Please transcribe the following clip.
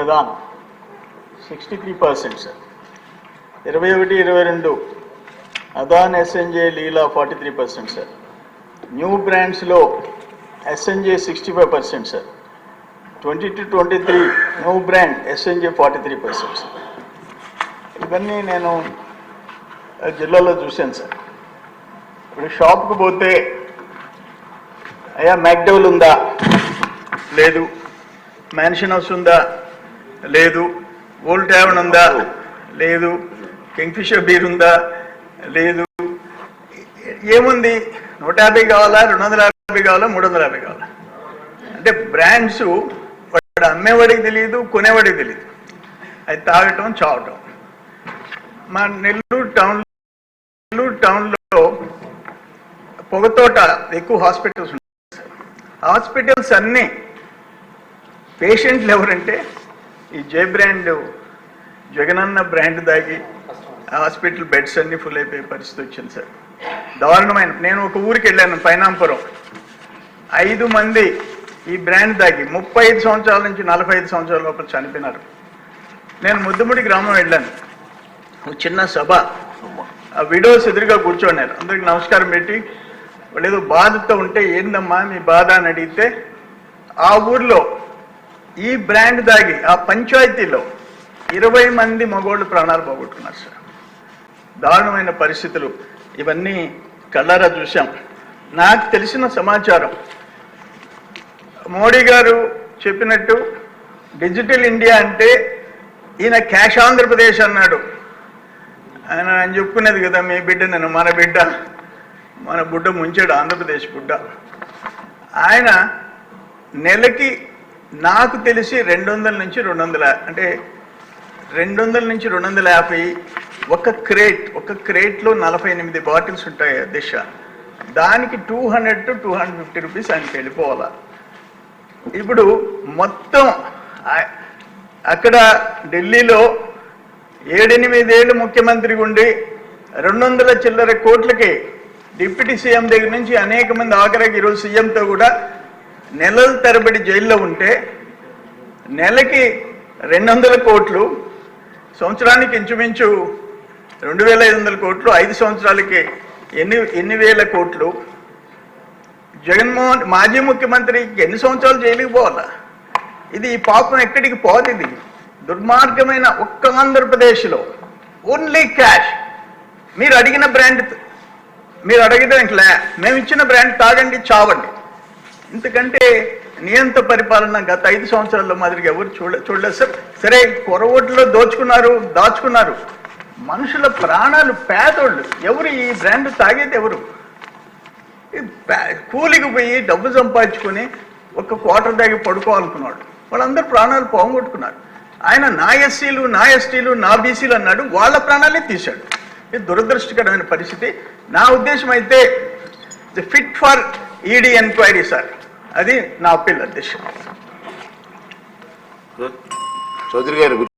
Nadaan 63%, sir. 21-22 Adaan SNJ Leela 43%, sir. New brands low SNJ 65%, sir. 20-23 new brand SNJ 43%, sir. ఇవన్నీ నేను జిల్లాలో చూశాను sir. ఇప్పుడు షాప్కి పోతే అయ్యా మ్యాక్డౌల్ ఉందా, లేదు. మ్యాన్షన్ హౌస్ ఉందా, లేదు. ఓల్డ్ ట్యావెన్ ఉందా, లేదు. కింగ్ఫిషర్ బీర్ ఉందా, లేదు. ఏముంది? 150 కావాలా, 250 కావాలా, 350 కావాలా? అంటే బ్రాండ్స్ వాడు అమ్మేవాడికి తెలియదు, కొనేవాడికి తెలియదు. అది తాగటం, చావటం. మా నెల్లూరు టౌన్లో పొగతోట ఎక్కువ హాస్పిటల్స్ ఉన్నాయి. హాస్పిటల్స్ అన్నీ పేషెంట్లు ఎవరంటే ఈ జే బ్రాండ్, జగనన్న బ్రాండ్ దాగి హాస్పిటల్ బెడ్స్ అన్నీ ఫుల్ అయిపోయే పరిస్థితి వచ్చింది సార్. దారుణమైన. నేను ఒక ఊరికి వెళ్ళాను, పైనాంపురం. 5 మంది ఈ బ్రాండ్ దాగి 35 సంవత్సరాల నుంచి 45 సంవత్సరాల లోపల చనిపోయినారు. నేను ముద్దుముడి గ్రామం వెళ్ళాను, ఒక చిన్న సభ. ఆ విడోస్ ఎదురుగా కూర్చోన్నారు. అందరికి నమస్కారం పెట్టి వాళ్ళు ఏదో బాధతో ఉంటే ఏందమ్మా మీ బాధ అని అడిగితే ఆ ఊర్లో ఈ బ్రాండ్ దాగి ఆ పంచాయతీలో 20 మంది మగోళ్ళు ప్రాణాలు పోగొట్టుకున్నారు సార్. దారుణమైన పరిస్థితులు. ఇవన్నీ కళ్ళారా చూశాం. నాకు తెలిసిన సమాచారం మోడీ గారు చెప్పినట్టు డిజిటల్ ఇండియా అంటే ఈయన క్యాష్ ఆంధ్రప్రదేశ్ అన్నాడు. ఆయన చెప్పుకునేది కదా, మీ బిడ్డ నేను మన బిడ్డ, మన బుడ్డ ముంచాడు ఆంధ్రప్రదేశ్ బుడ్డ. ఆయన నెలకి నాకు తెలిసి 200 నుంచి 200, అంటే 200 నుంచి 250 ఒక క్రేట్లో 48 బాటిల్స్ ఉంటాయి దిశ. దానికి 200 to 250 రూపీస్ ఆయనకి వెళ్ళిపోవాలా. ఇప్పుడు మొత్తం అక్కడ ఢిల్లీలో 7-8 ఏళ్ళు ముఖ్యమంత్రిగా ఉండి 200 చిల్లర కోట్లకి డిప్యూటీ సీఎం దగ్గర నుంచి అనేక మంది, ఆఖరికి ఈరోజు సీఎంతో కూడా నెలల తరబడి జైల్లో ఉంటే నెలకి 200 కోట్లు, సంవత్సరానికి ఇంచుమించు 2500 కోట్లు, 5 సంవత్సరాలకి ఎన్ని వేల కోట్లు. జగన్మోహన్ మాజీ ముఖ్యమంత్రికి ఎన్ని సంవత్సరాలు జైలుకి పోవాలా? ఇది ఈ పాపం ఎక్కడికి పోదు. ఇది దుర్మార్గమైన. ఒక్క ఆంధ్రప్రదేశ్లో ఓన్లీ క్యాష్. మీరు అడిగిన బ్రాండ్ మీరు అడగడానికిలే, మేము ఇచ్చిన బ్రాండ్ తాగండి, చావండి. ఇంతకంటే నియంత పరిపాలన గత 5 సంవత్సరాల్లో మాదిరిగా ఎవరు చూడలేదు సార్. సరే, కొరవోట్లో దాచుకున్నారు. మనుషుల ప్రాణాలు, పేదోళ్ళు ఎవరు ఈ బ్రాండ్ తాగేది? ఎవరు? కూలికి పోయి డబ్బు సంపాదించుకొని ఒక క్వార్టర్ దాగి పడుకోవాలనుకున్నాడు. వాళ్ళందరూ ప్రాణాలు పోగొట్టుకున్నారు. ఆయన నా ఎస్సీలు, నా ఎస్టీలు, నా బీసీలు అన్నాడు, వాళ్ళ ప్రాణాలే తీశాడు. ఇది దురదృష్టకరమైన పరిస్థితి. నా ఉద్దేశం అయితే fit for ED enquiry sir. అది నా అప్పీల్ అధ్యక్ష. చౌదరి గారు.